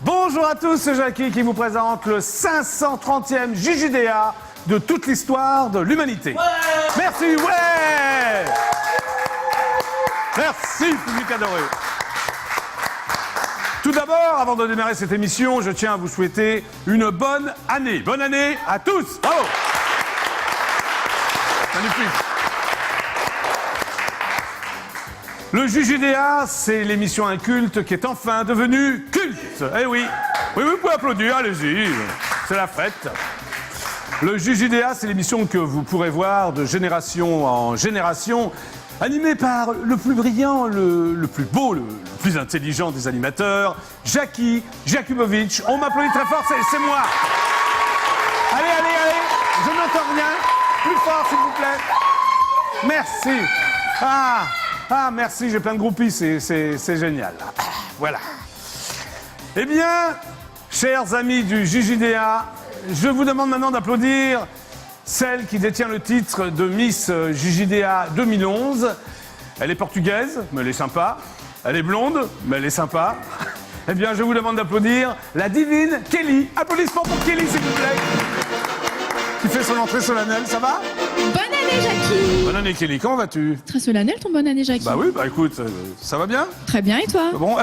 Bonjour à tous, c'est Jackie qui vous présente le 530e JJDA de toute l'histoire de l'humanité. Ouais. Merci, ouais. Merci, public adoré. Tout d'abord, avant de démarrer cette émission, je tiens à vous souhaiter une bonne année. Bonne année à tous. Bravo. Magnifique. Le JJDA, c'est l'émission inculte qui est enfin devenue culte. Eh oui. Oui, vous pouvez applaudir, allez-y. C'est la fête. Le JJDA, c'est l'émission que vous pourrez voir de génération en génération, animée par le plus brillant, le plus beau, le plus intelligent des animateurs, Jackie Jakubowicz. On m'applaudit très fort, c'est moi. Allez, allez, allez, je n'entends rien. Plus fort, s'il vous plaît. Merci. Ah, merci, j'ai plein de groupies, c'est génial. Voilà. Eh bien, chers amis du JJDA, je vous demande maintenant d'applaudir celle qui détient le titre de Miss JJDA 2011. Elle est portugaise, mais elle est sympa. Elle est blonde, mais elle est sympa. Eh bien, je vous demande d'applaudir la divine Kelly. Applaudissements pour Kelly, s'il vous plaît. Qui fait son entrée solennelle, ça va? Bonne année, Jackie. Bonne année, Kelly. Comment vas-tu? Très solennel ton bonne année, Jackie. Bah oui, bah écoute, ça va bien? Très bien, et toi? Bon,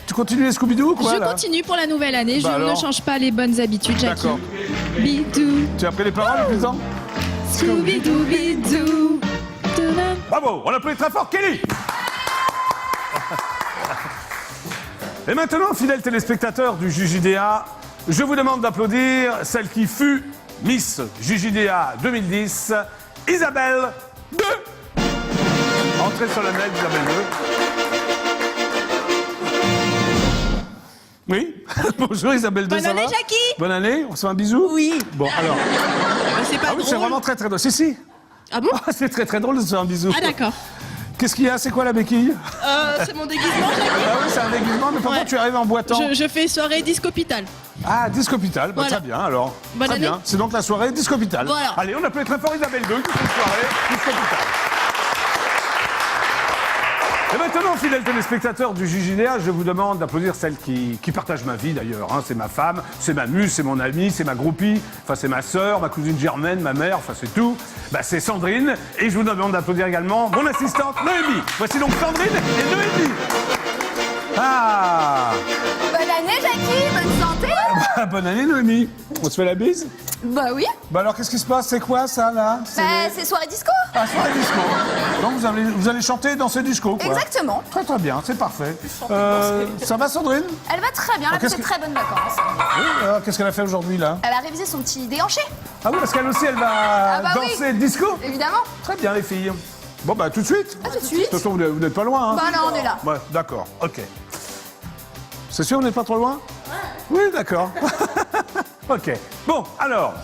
tu continues les Scooby-Doo ou quoi? Je continue pour la nouvelle année, Bah je alors ne change pas les bonnes habitudes, Jackie. D'accord. Bidou, Tu as appris les paroles depuis le temps? Scooby-Doo, bidou. Tadam. Bravo, on applaudit très fort Kelly. Et maintenant, fidèles téléspectateurs du JJDA, je vous demande d'applaudir celle qui fut Miss JJDA 2010, Isabelle II. Entrée solennelle d'Isabelle II. Oui. Bonjour Isabelle II, Bonne ça année, va? Jackie. Bonne année, on se fait un bisou? Oui. Bon, alors. C'est pas Ah oui, drôle. c'est vraiment très très drôle. Si. Ah bon? C'est très très drôle de se faire un bisou. Ah d'accord. Qu'est-ce qu'il y a? C'est quoi la béquille? C'est mon déguisement, Jackie. Ah oui, c'est un déguisement, mais pourquoi Ouais. tu arrives en boitant? Je fais soirée discopital. Ah, Discopital, bah, Voilà. très bien alors. Bonne très année. bien, c'est donc la soirée Discopital. Voilà. Allez, on applaudit très fort Isabelle II qui fait une soirée Discopital. Et maintenant, fidèles téléspectateurs du JJDA, je vous demande d'applaudir celle qui partage ma vie d'ailleurs. Hein. C'est ma femme, c'est ma muse, c'est mon amie, c'est ma groupie, enfin c'est ma sœur, ma cousine Germaine, ma mère, enfin c'est tout. Bah, c'est Sandrine, et je vous demande d'applaudir également mon assistante Noémie. Voici donc Sandrine et Noémie. Ah. Bonne année, Jackie, bonne santé. Bonne année Noémie. On se fait la bise? Bah oui, Bah alors qu'est-ce qui se passe? C'est quoi ça là? c'est soirée disco. Ah, soirée disco. Donc vous allez chanter, danser disco quoi. Exactement. Très très bien, c'est parfait. Ça va Sandrine? Elle va très bien, elle a qu'est-ce passé que- très bonnes vacances. Oui, alors, qu'est-ce qu'elle a fait aujourd'hui là? Elle a révisé son petit déhanché, Ah oui, parce qu'elle aussi elle va bah oui. danser disco. évidemment. Très bien les filles. Bon bah tout de suite. À tout de De suite. toute façon vous n'êtes pas loin. Hein. Bah non, on est là. Ouais, d'accord, ok. C'est sûr, on n'est pas trop loin? Oui, d'accord. Ok. Bon, alors,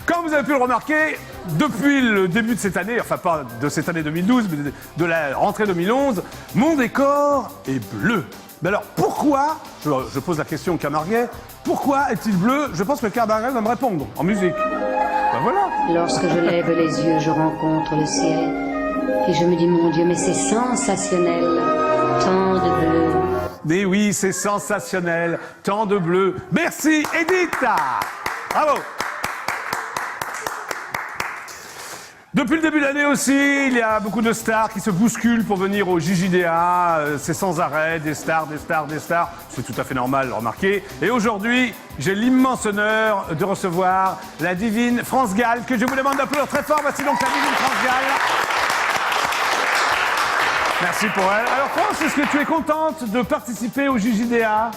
comme vous avez pu le remarquer, depuis le début de cette année, enfin pas de cette année 2012, mais de la rentrée 2011, mon décor est bleu. Mais alors, pourquoi, je pose la question au Camarguais, pourquoi est-il bleu? Je pense que le Camarguais va me répondre, en musique. Ben voilà. Lorsque je lève les yeux, je rencontre le ciel. Et je me dis, mon Dieu, mais c'est sensationnel. Tant de bleu. Mais oui, c'est sensationnel, tant de bleu. Merci, Edith. Bravo. Depuis le début de l'année aussi, il y a beaucoup de stars qui se bousculent pour venir au JJDA. C'est sans arrêt, des stars. C'est tout à fait normal, remarquez. Et aujourd'hui, j'ai l'immense honneur de recevoir la divine France Gall, que je vous demande d'applaudir très fort. Voici donc la divine France Gall. Merci pour elle. Alors France, est-ce que tu es contente de participer au JJDA?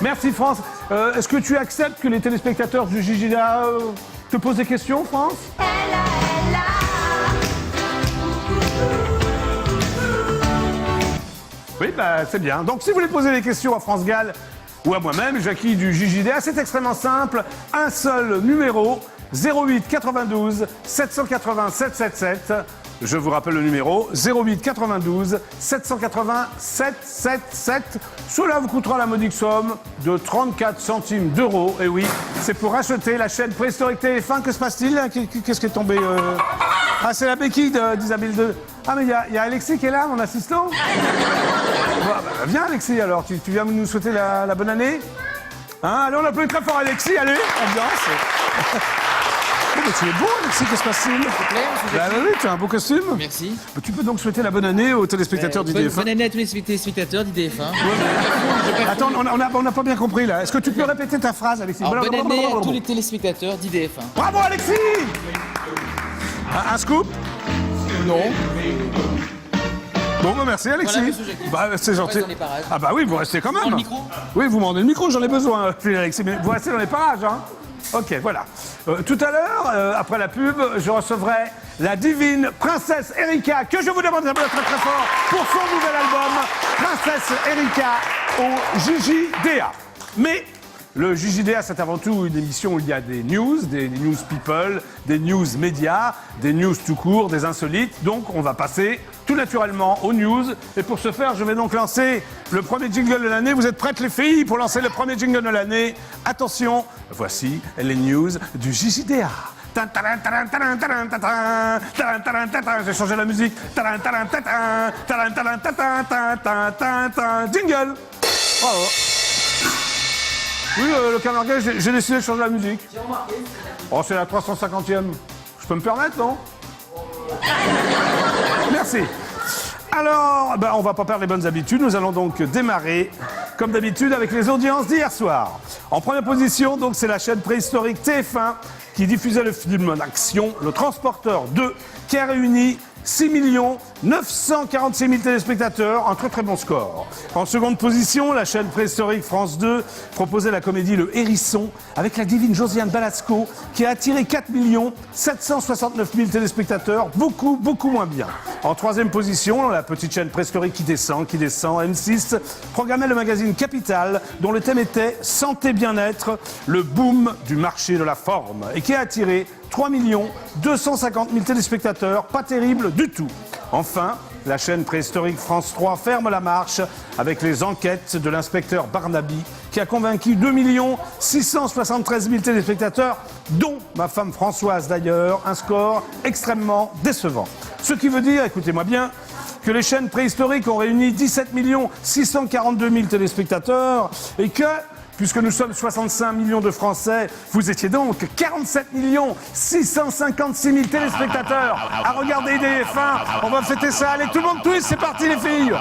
Merci France. Est-ce que tu acceptes que les téléspectateurs du JJDA te posent des questions, France? Oui, bah c'est bien. Donc si vous voulez poser des questions à France Gall ou à moi-même, Jackie du JJDA, c'est extrêmement simple. Un seul numéro, 08 92 780 777. Je vous rappelle le numéro 08 92 780 777. Cela vous coûtera la modique somme de 34 centimes d'euros. Et oui, c'est pour acheter la chaîne préhistorique TF1. Que se passe-t-il? Qu'est-ce qui est tombé Ah, c'est la béquille d'Isabelle II. Ah, mais il y a Alexis qui est là, mon assistant. Viens, Alexis, alors. Tu viens nous souhaiter la bonne année? Hein, allez, on applaudit très fort Alexis. Allez, ambiance. Oh, mais tu es beau, Alexis, que se passe-t-il? S'il vous plaît, monsieur Jackie. Oui, tu as un beau costume. Merci. Tu peux donc souhaiter la bonne année aux téléspectateurs d'IDF1. Bonne année à tous les téléspectateurs d'IDF1. Attends, on n'a pas bien compris là. Est-ce que tu peux répéter ta phrase, Alexis? Alors, bonne année à tous les téléspectateurs d'IDF1. Bravo, Alexis! Un scoop? Non. Bon, bah merci, Alexis. Voilà, monsieur Jackie. Bah, c'est gentil. Reste dans les parages. Ah bah oui, vous restez quand même. Dans le micro? Oui, vous m'en donnez le micro, j'en ai besoin, Alexis. Mais vous restez dans les parages, hein? Ok, voilà. Tout à l'heure, après la pub, je recevrai la divine princesse Erika, que je vous demande d'applaudir très très fort pour son nouvel album, Princesse Erika au JJDA. Mais le JJDA, c'est avant tout une émission où il y a des news people, des news médias, des news tout court, des insolites. Donc, on va passer tout naturellement aux news. Et pour ce faire, je vais donc lancer le premier jingle de l'année. Vous êtes prêtes, les filles, pour lancer le premier jingle de l'année? Attention, voici les news du JJDA. J'ai changé la musique. Jingle. Bravo. Oui, le Camarguais, j'ai décidé de changer la musique. Oh, c'est la 350e. Je peux me permettre, non? Merci. Alors, on va pas perdre les bonnes habitudes. Nous allons donc démarrer, comme d'habitude, avec les audiences d'hier soir. En première position, donc, c'est la chaîne préhistorique TF1 qui diffusait le film d'action Le Transporteur 2, qui a réuni 6 946 000 téléspectateurs, un très très bon score. En seconde position, la chaîne préhistorique France 2 proposait la comédie Le Hérisson avec la divine Josiane Balasco qui a attiré 4 769 000 téléspectateurs, beaucoup moins bien. En troisième position, la petite chaîne préhistorique qui descend, M6, programmait le magazine Capital dont le thème était Santé bien-être, le boom du marché de la forme et qui a attiré 3 250 000 téléspectateurs, pas terrible du tout. Enfin, la chaîne préhistorique France 3 ferme la marche avec les enquêtes de l'inspecteur Barnaby qui a convaincu 2 673 000 téléspectateurs, dont ma femme Françoise d'ailleurs, un score extrêmement décevant. Ce qui veut dire, écoutez-moi bien, que les chaînes préhistoriques ont réuni 17 642 000 téléspectateurs et que, puisque nous sommes 65 millions de Français, vous étiez donc 47 656 000 téléspectateurs à regarder IDF1. On va fêter ça. Allez, tout le monde twist, c'est parti les filles.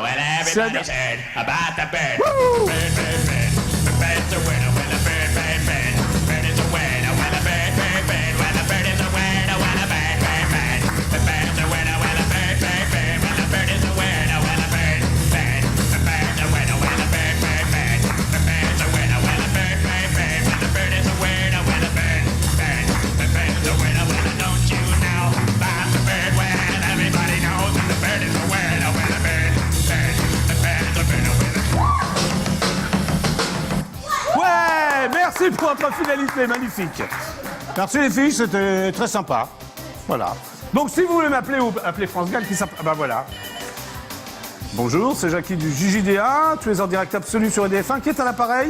Merci pour votre fidélité, magnifique. Merci les filles, c'était très sympa. Voilà. Donc si vous voulez m'appeler ou appeler France Gall, qui s'appelle... Ben voilà. Bonjour, c'est Jackie du JJDA. Tu es en direct absolu sur EDF1. Qui est à l'appareil?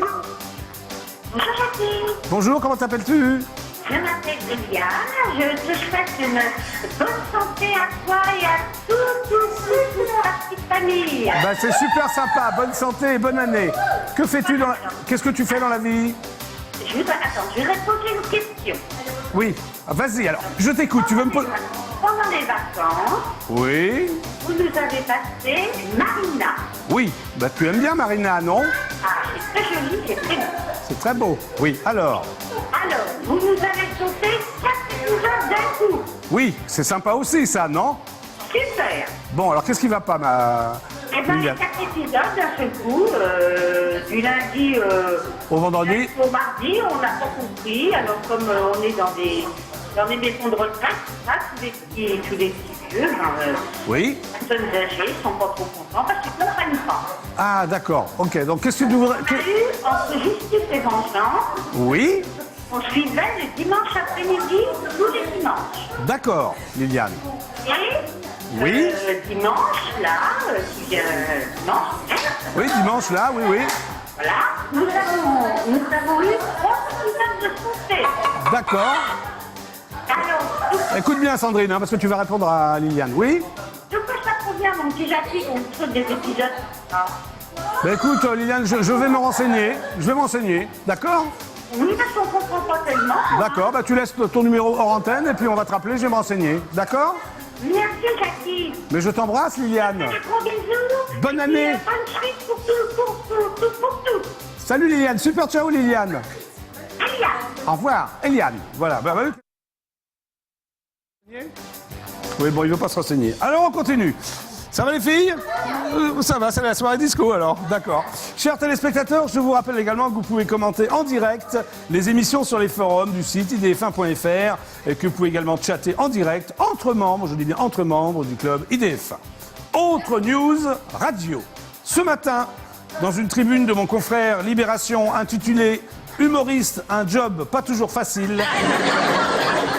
Bonjour Jackie. Bonjour, comment t'appelles-tu? Je m'appelle Delia. Je te souhaite une bonne santé à toi et à toute la petite famille. Ben c'est super sympa. Bonne santé et bonne année. Que fais-tu dans... Qu'est-ce que tu fais dans la vie? Attends, je vais te poser une question. Oui, vas-y alors, je t'écoute, tu veux me poser... Pendant les vacances, Oui, vous nous avez passé Marina. oui, bah tu aimes bien Marina, non? Ah, c'est très joli, c'est très beau. C'est très beau, oui, alors... Alors, vous nous avez sauté 4 épisodes d'un coup. Oui, c'est sympa aussi ça, non? Super. Bon, alors qu'est-ce qui va pas, ma... Eh bien, les Liliane? 4 épisodes d'un seul coup, du lundi Au vendredi? au mardi, on n'a pas compris. Alors, comme on est dans des maisons de retraite, ça, tous les petits vieux, Oui. personnes âgées, sont pas trop contents parce qu'ils ne comprennent pas. Ah, d'accord, ok, donc qu'est-ce que tu voudrais... On a eu, entre Justice et Vengeance, Oui, on suivait le dimanche après-midi, tous les dimanches. d'accord, Liliane. Et Oui. Dimanche, là, qui vient dimanche. Oui, dimanche, là, oui, oui. Voilà. Nous avons eu 3 candidats de santé. D'accord. Alors, Écoute bien, Sandrine, hein, parce que tu vas répondre à Liliane. Oui. de quoi ça provient, mon petit Jackie, qu'on trouve des épisodes? Ah. Ben écoute, Liliane, je vais me renseigner. Je vais m'enseigner. D'accord? Oui, parce qu'on comprend pas tellement. D'accord, bah tu laisses ton numéro hors antenne et puis on va te rappeler, je vais me renseigner. D'accord? Merci, Jackie. Mais je t'embrasse, Liliane. Je te prends bisous. Bonne Et année. puis, bonne suite pour tout. Salut Liliane, super ciao Liliane. Alia. Au revoir, Eliane. Voilà. Bah, oui, bon, il veut pas se renseigner. Alors, on continue. Ça va les filles? Ça va, c'est la soirée disco alors, d'accord. Chers téléspectateurs, je vous rappelle également que vous pouvez commenter en direct les émissions sur les forums du site idf1.fr et que vous pouvez également chatter en direct entre membres, je dis bien entre membres du club IDF1. Autre news radio. Ce matin, dans une tribune de mon confrère Libération intitulée « Humoriste, un job pas toujours facile »,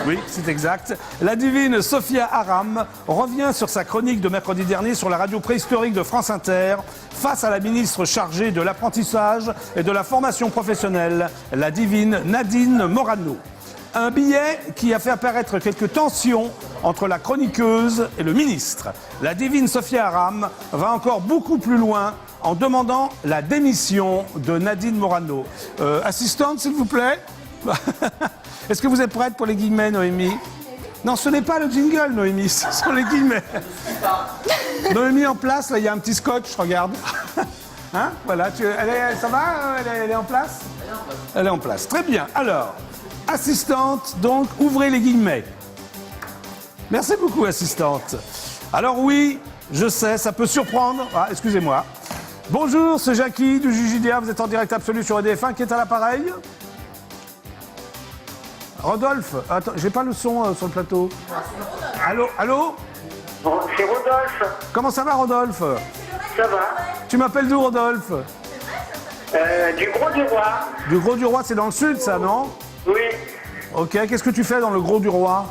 oui, c'est exact. La divine Sophia Aram revient sur sa chronique de mercredi dernier sur la radio préhistorique de France Inter face à la ministre chargée de l'apprentissage et de la formation professionnelle, la divine Nadine Morano. Un billet qui a fait apparaître quelques tensions entre la chroniqueuse et le ministre. La divine Sophia Aram va encore beaucoup plus loin en demandant la démission de Nadine Morano. Assistante, s'il vous plaît. Est-ce que vous êtes prête pour les guillemets, Noémie? Non, ce n'est pas le jingle, Noémie, ce sont les guillemets. Noémie en place, là, il y a un petit scotch, regarde. Hein? Voilà, ça va? Elle est en place? Elle est en place. Très bien. Alors, assistante, donc, ouvrez les guillemets. Merci beaucoup, assistante. Alors oui, je sais, ça peut surprendre. Ah, excusez-moi. Bonjour, c'est Jackie du JJDA, vous êtes en direct absolu sur EDF1, qui est à l'appareil? Rodolphe, attends, j'ai pas le son sur le plateau. Allô, allô? Bon, c'est Rodolphe. Comment ça va, Rodolphe? Ça va? Tu m'appelles d'où, Rodolphe? Du Gros du Roi. Du Gros du Roi, c'est dans le sud, ça, non? Oui. Ok, qu'est-ce que tu fais dans le Gros du Roi,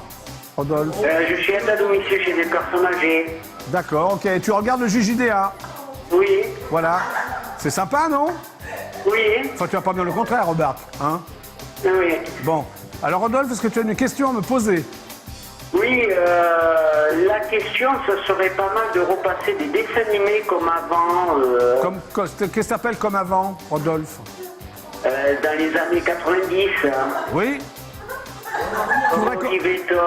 Rodolphe? Je suis aide à domicile chez des personnes âgées. D'accord, ok. Tu regardes le JJDA? Oui. Voilà. C'est sympa, non? Oui. Enfin, tu vas pas me dire le contraire, Robert, hein? Oui. Bon. Alors, Rodolphe, est-ce que tu as une question à me poser? Oui, la question, ce serait pas mal de repasser des dessins animés comme avant. Qu'est-ce que t'appelles comme avant, Rodolphe? Dans les années 90. Oui? Olive et Tom.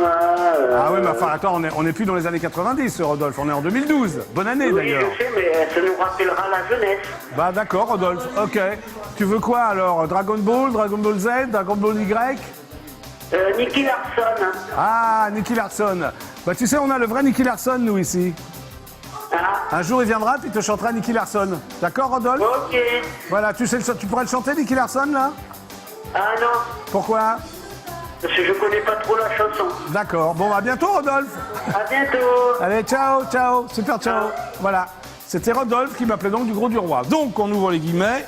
Ah oui, mais enfin, attends, on n'est plus dans les années 90, Rodolphe, on est en 2012. Bonne année, Oui, d'ailleurs. je sais, mais ça nous rappellera la jeunesse. Bah d'accord, Rodolphe, ok. Tu veux quoi, alors? Dragon Ball Z, Dragon Ball Y? Nicky Larson. Ah, Nicky Larson. Bah tu sais, on a le vrai Nicky Larson, nous, ici. Ah, Un jour, il viendra, puis il te chantera Nicky Larson. D'accord, Rodolphe? ok. Voilà, tu pourrais le chanter, Nicky Larson, là? Ah non, Pourquoi? parce que je connais pas trop la chanson. D'accord. Bon, à bientôt, Rodolphe. À bientôt. Allez, ciao, ciao, super ciao. Voilà. C'était Rodolphe qui m'appelait donc du Gros du Roi. Donc, on ouvre les guillemets.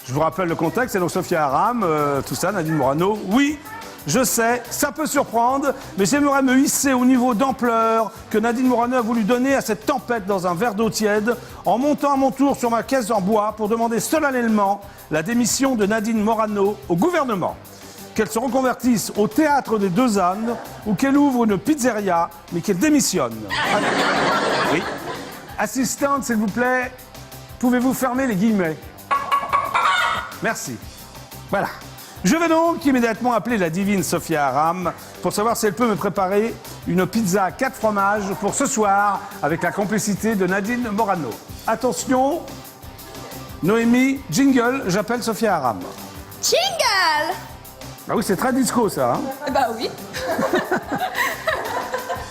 Je vous rappelle le contexte, c'est donc Sophia Aram, tout ça, Nadine Morano. Oui, je sais, ça peut surprendre, mais j'aimerais me hisser au niveau d'ampleur que Nadine Morano a voulu donner à cette tempête dans un verre d'eau tiède, en montant à mon tour sur ma caisse en bois pour demander solennellement la démission de Nadine Morano au gouvernement. Qu'elle se reconvertisse au théâtre des Deux Ânes ou qu'elle ouvre une pizzeria, mais qu'elle démissionne. Oui. Assistante, s'il vous plaît, pouvez-vous fermer les guillemets? Merci. Voilà. Je vais donc immédiatement appeler la divine Sophia Aram pour savoir si elle peut me préparer une pizza 4 fromages pour ce soir avec la complicité de Nadine Morano. Attention, Noémie, jingle, j'appelle Sophia Aram. Jingle! Ah oui, c'est très disco ça. Hein. Bah oui.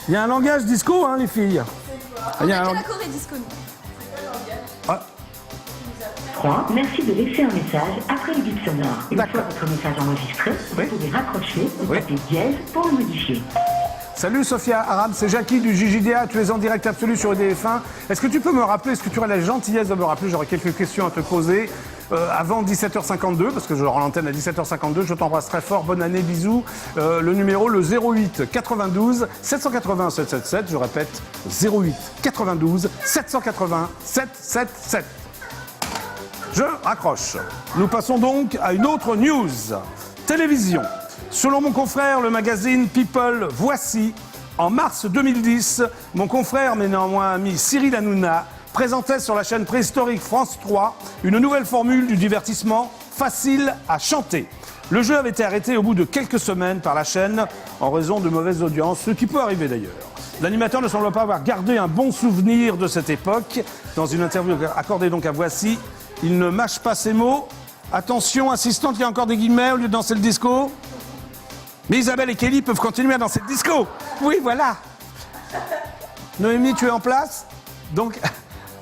Il y a un langage disco, hein, les filles. On Il y a a un que lang- la Corée disco. nous. 3. Merci de laisser un message après le bip sonore. Une D'accord. fois votre message enregistré, Oui. vous pouvez raccrocher ou Oui. taper dièse pour le modifier. Salut Sophia Aram, c'est Jackie du JJDA, tu es en direct absolu sur EDF1. Est-ce que tu peux me rappeler, est-ce que tu aurais la gentillesse de me rappeler, j'aurais quelques questions à te poser. avant 17h52, parce que je rends l'antenne à 17h52. Je t'embrasse très fort. Bonne année, bisous. Le numéro, le 08 92 780 777. Je répète, 08 92 780 777. Je raccroche. Nous passons donc à une autre news. Télévision. Selon mon confrère, le magazine People Voici, en mars 2010, mon confrère, mais néanmoins ami Cyril Hanouna, présentait sur la chaîne préhistorique France 3 une nouvelle formule du divertissement facile à chanter. Le jeu avait été arrêté au bout de quelques semaines par la chaîne en raison de mauvaises audiences, ce qui peut arriver d'ailleurs. L'animateur ne semble pas avoir gardé un bon souvenir de cette époque. Dans une interview accordée donc à Voici, il ne mâche pas ses mots. Attention, assistante, il y a encore des guillemets au lieu de danser le disco. Mais Isabelle et Kelly peuvent continuer à danser le disco. Oui, voilà. Noémie, tu es en place? Donc,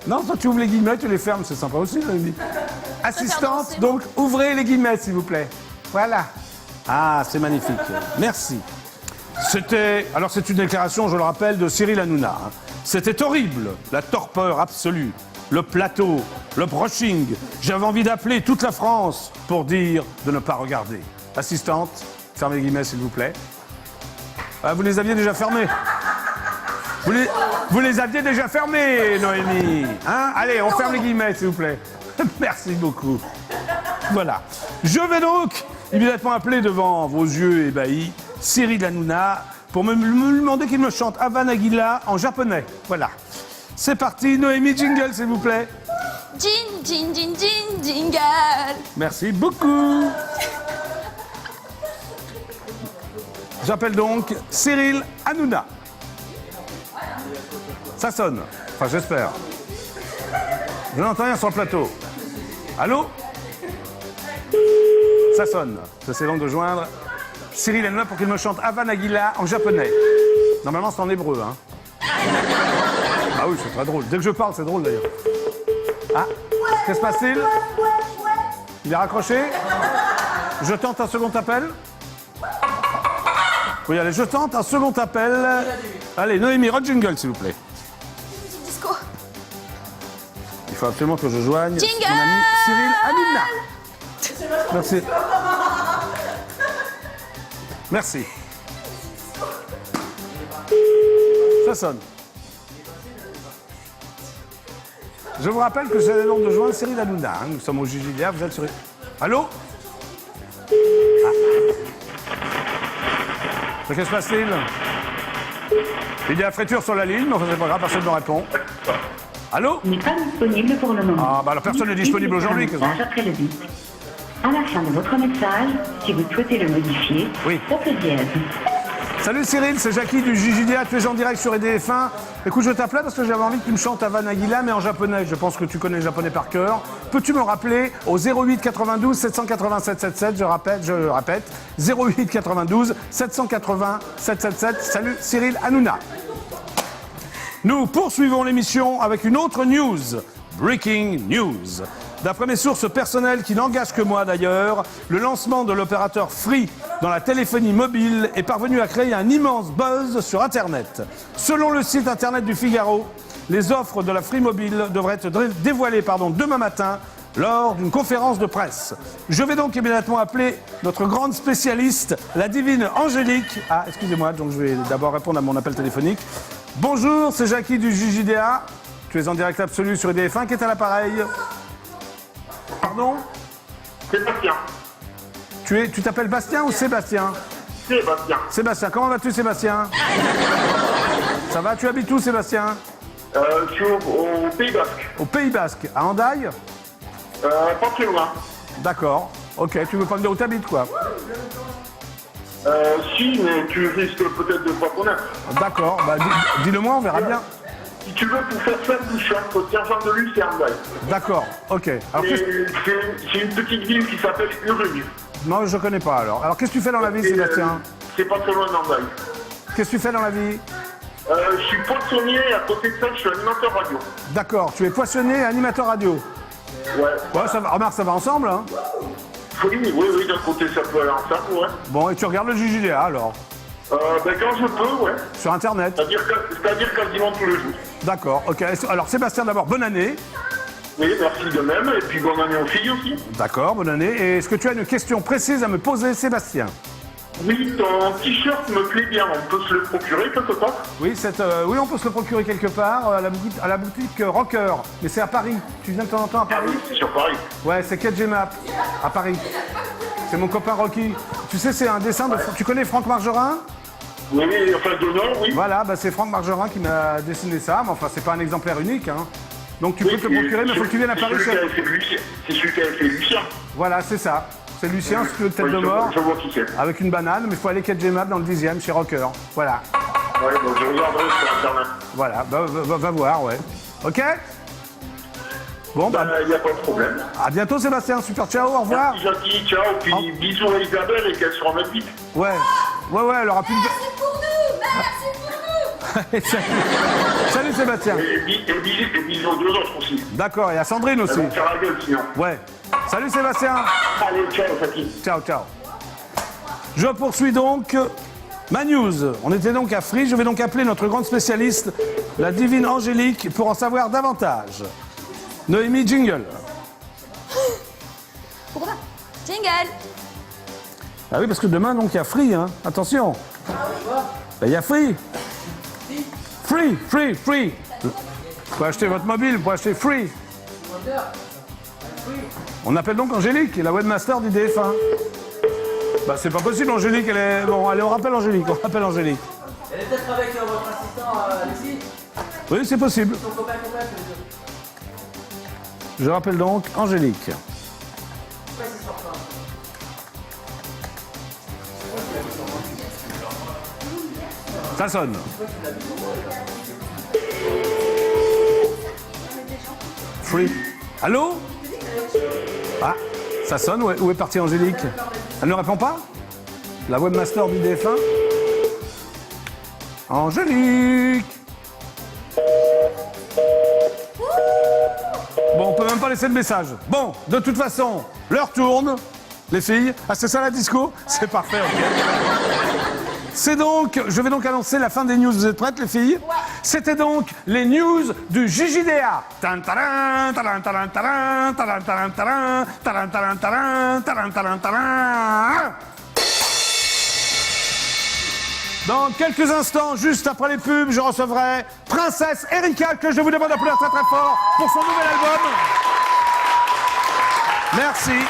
non, toi tu ouvres les guillemets, tu les fermes, c'est sympa aussi, Noémie. Assistante, donc ouvrez les guillemets, s'il vous plaît. Voilà. Ah, c'est magnifique. Merci. Alors c'est une déclaration, je le rappelle, de Cyril Hanouna. C'était horrible, la torpeur absolue, le plateau, le brushing. J'avais envie d'appeler toute la France pour dire de ne pas regarder. Assistante, fermez les guillemets, s'il vous plaît. Ah, vous les aviez déjà fermés. Vous les aviez déjà fermés, Noémie. Hein? Allez, on ferme les guillemets, s'il vous plaît. Merci beaucoup. Voilà. Je vais donc immédiatement appeler devant vos yeux ébahis Cyril Hanouna pour me demander qu'il me chante Havana Gila en japonais. Voilà. C'est parti, Noémie, jingle, s'il vous plaît. Jin, jin, jin, jin, jingle. Merci beaucoup. J'appelle donc Cyril Hanouna. Ça sonne. Enfin, j'espère. Je n'entends rien sur le plateau. Allô? Ça sonne. J'essaie donc de joindre Cyril Hanouna pour qu'il me chante Havana Gila en japonais. Normalement, c'est en hébreu, hein. Ah oui, c'est très drôle. Dès que je parle, c'est drôle, d'ailleurs. Ah, qu'est-ce qui se passe-t-il? Il est raccroché? Je tente un second appel? Oui, allez, je tente un second appel. Allez, Noémie, jingle, s'il vous plaît. Disco. Il faut absolument que je joigne Jingle mon ami Cyril Hanouna. Merci. Merci. Ça sonne. Je vous rappelle que j'ai le nom de joindre Cyril Hanouna. Hein. Nous sommes au JJDA, vous êtes sur... Allô? Qu'est-ce qui se passe-t-il? Il y a la friture sur la ligne, mais enfin, c'est pas grave, personne ne me répond. Allô? N'est pas disponible pour le moment. Ah, bah alors personne n'est disponible aujourd'hui. Message après le bip. À la fin de votre message, si vous souhaitez le modifier, Oui. tapez dièse. Salut Cyril, c'est Jackie du JJDA, tu es en direct sur EDF1. Écoute, je t'appelais parce que j'avais envie que tu me chantes Havana Gila, mais en japonais. Je pense que tu connais le japonais par cœur. Peux-tu me rappeler au 08 92 787 77, je répète, 08 92 780 777. Salut Cyril Hanouna. Nous poursuivons l'émission avec une autre news. Breaking news. D'après mes sources personnelles qui n'engagent que moi d'ailleurs, le lancement de l'opérateur Free dans la téléphonie mobile est parvenu à créer un immense buzz sur Internet. Selon le site Internet du Figaro, les offres de la Free Mobile devraient être dévoilées demain matin lors d'une conférence de presse. Je vais donc immédiatement appeler notre grande spécialiste, la divine Angélique. Ah, excusez-moi, donc je vais d'abord répondre à mon appel téléphonique. Bonjour, c'est Jackie du JJDA. Tu es en direct absolu sur EDF1. Qui est à l'appareil? Pardon? Sébastien. Tu t'appelles Bastien ou Sébastien? Sébastien. Sébastien, comment vas-tu Sébastien? Ça va, tu habites où Sébastien? Je suis au Pays Basque. Au Pays Basque, à Hendaye? Pas très loin. D'accord, ok, tu veux pas me dire où t'habites quoi? Si, mais tu risques peut-être de pas connaître. D'accord, bah dis-le-moi, on verra bien. Si tu veux, pour faire simple, je suis entre Sergent-de-Luz et Hendaye. D'accord, ok. Alors, C'est une petite ville qui s'appelle Urugne. non, je connais pas alors. Alors qu'est-ce que tu fais dans la vie Sébastien? C'est pas très loin d'Hendaye. Qu'est-ce que tu fais dans la vie? Je suis poissonnier et à côté de ça, je suis animateur radio. D'accord, tu es poissonnier et animateur radio. Ouais. Ouais, ça va, remarque, ça va ensemble hein? Oui, d'un côté ça peut aller ensemble, ouais. Bon, et tu regardes le JJDA alors? Ben quand je peux, ouais. Sur Internet? C'est-à-dire quasiment tous les jours. D'accord, ok. Alors Sébastien d'abord, bonne année. Oui, merci de même, et puis bonne année aux filles aussi. D'accord, bonne année. Et est-ce que tu as une question précise à me poser, Sébastien? Oui, ton t-shirt me plaît bien, on peut se le procurer quelque part? Oui, oui, on peut se le procurer quelque part à la boutique Rocker. Mais c'est à Paris. Tu viens de temps en temps à Ah Paris? oui, c'est sur Paris. Ouais, c'est KGMAP, à Paris. C'est mon copain Rocky. Tu sais, c'est un dessin de... Tu connais Franck Margerin? Oui, oui, enfin de nom, oui. Voilà, bah, c'est Franck Margerin qui m'a dessiné ça. Mais enfin, c'est pas un exemplaire unique, hein. Donc tu peux te le procurer, mais il faut que tu viennes à Paris. C'est celui qui a fait Lucien. Voilà, c'est ça. C'est Lucien, c'est le tête de mort. Je vois qui c'est. Avec une banane, mais il faut aller KGMAP dans le 10e, chez Rocker. Voilà. Ouais, donc je regarderai sur Internet. Voilà, bah, va voir, ouais. Ok? Bon, bah, Il n'y a pas de problème. à bientôt Sébastien, super, ciao, au revoir. Merci Jackie, ciao, puis bisous à Isabelle et qu'elle se remette vite. Ouais, elle aura plus de... C'est pour nous. Merci pour nous. Salut Sébastien. Et bisous aux deux autres aussi. D'accord, et à Sandrine aussi. Elles vont faire la gueule sinon. Ouais. Salut Sébastien. Allez, ciao Jackie. Ciao, ciao. Je poursuis donc ma news. On était donc à Free, je vais donc appeler notre grande spécialiste, la divine Angélique, pour en savoir davantage. Noémie, jingle. Pourquoi pas? Jingle. Ah oui, parce que demain, donc, il y a Free, hein. Attention. Ben, il y a Free. Free. Vous pouvez acheter votre mobile, vous pouvez acheter Free. On appelle donc Angélique, la webmaster du DF1. Bah, c'est pas possible, Angélique, elle est... Bon, allez, on rappelle Angélique. Elle est peut-être avec votre assistant Alexis. Oui, c'est possible. Son copain les deux. Je rappelle donc Angélique. Ça sonne. Free. Allô? Ah, ça sonne. Où est partie Angélique? Elle ne répond pas? La webmaster du DF1? Angélique! Bon, on peut même pas laisser de message. Bon, de toute façon, l'heure tourne, les filles. Ah, c'est ça la disco? C'est parfait, ok. C'est donc, je vais donc annoncer la fin des news. Vous êtes prêtes, les filles? Ouais. C'était donc les news du JJDA. Dans quelques instants, juste après les pubs, je recevrai Princesse Erika, que je vous demande d'applaudir très très fort pour son nouvel album. Merci.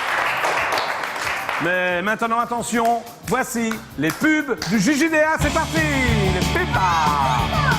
Mais maintenant, attention, voici les pubs du JJDA. C'est parti, les pubs.